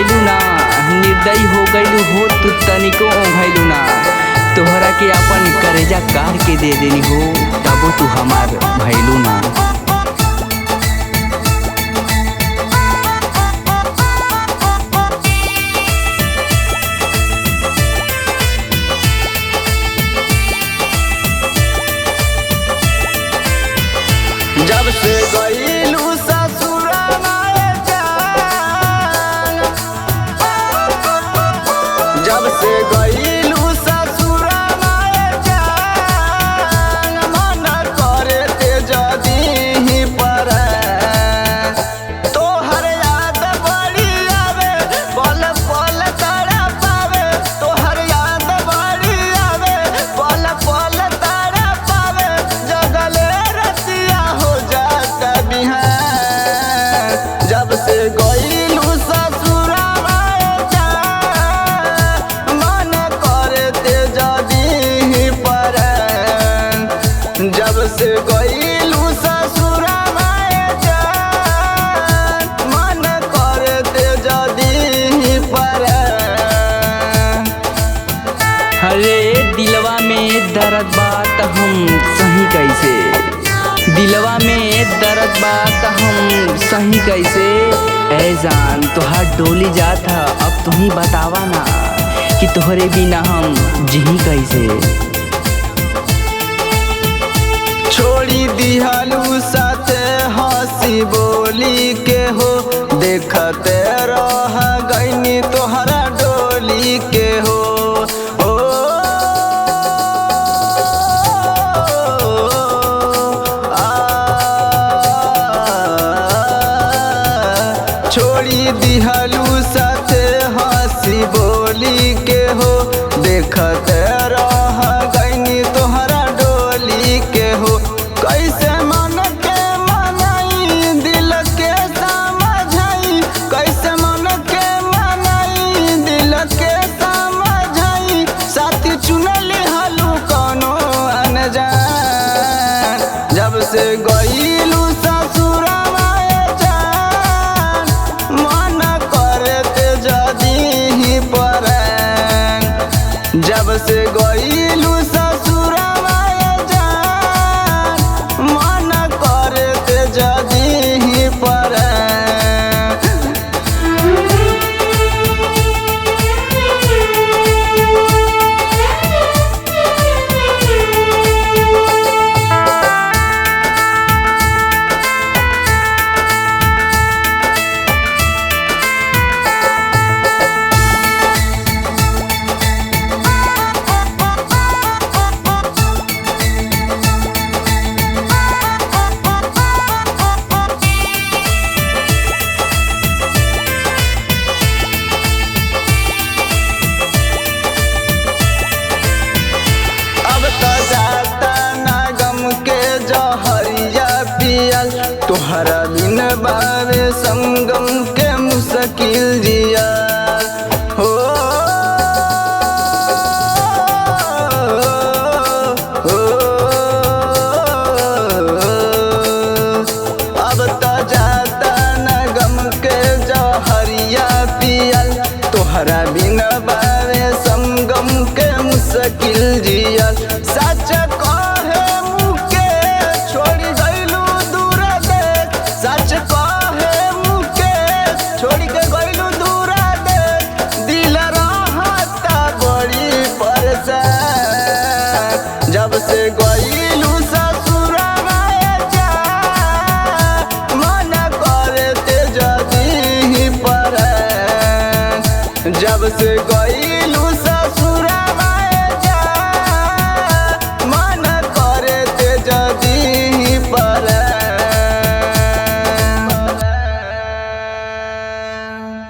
भइलू ना, निर्दयी हो गइलू हो तू तनिको ओंघैलू ना। तोहरा के अपन करेजा काट के दे देनी हो, तबो तू हमार भइलू ना। जब से गइलू ससुराना जान, जब से गइलू ससुराना जान, मन करे ते जदी पर तोहर याद बड़ी आवे, पल पल तड़पावे। तोहर याद बड़ी आवे, पल पल तड़पावे। जगले रतिया हो जाता बिहान, जब से गइलू ससुराना जान, मन करे ते जदी पर। जब से गइलू ससुराना जान, मन करे ते जदी पर। अरे दिलवा में दर्द बात हम सही कैसे, दिलवा में दर्द बात हम सही कैसे। ऐ जान तोहार डोली जात है, अब तुम ही बतावा ना कि तोहरे बिना हम जी कैसे। छोड़ी दिहलू साथे हंसी बोली के हो, देखते रह गईनी तोहरा डोली के हो। ओ, छोड़ी दिहलू साथे हंसी बोली के हो, देखते रह गईनी तोहरा डोली के हो। कैसे मन के मनाई, दिल के समझाई। कैसे मन के मनाई, दिल के समझाई। साथी चुनली हलू कोनो अनजान, जब से गइलू ससुराना जान, मन करते जदी पर। जब से गइलू ससुराना जान, मन करते जदी पर। अब तो जाता ना गम के जहरिया पियल, तोहरा बिन बावे संगम के मुश्किल जिया हो। अब तो जाता ना गम के जहरिया पियल, तोहरा बिन बावे संगम के मुश्किल जिया। सच कहे मुके छोड़ी गइलू दूर देख, सच कहे मुके छोड़ी के गइलू दूर देख। दिल रहता बड़ी परेशान, जब से गइलू ससुराना जान, मन करते जदी पर। जब से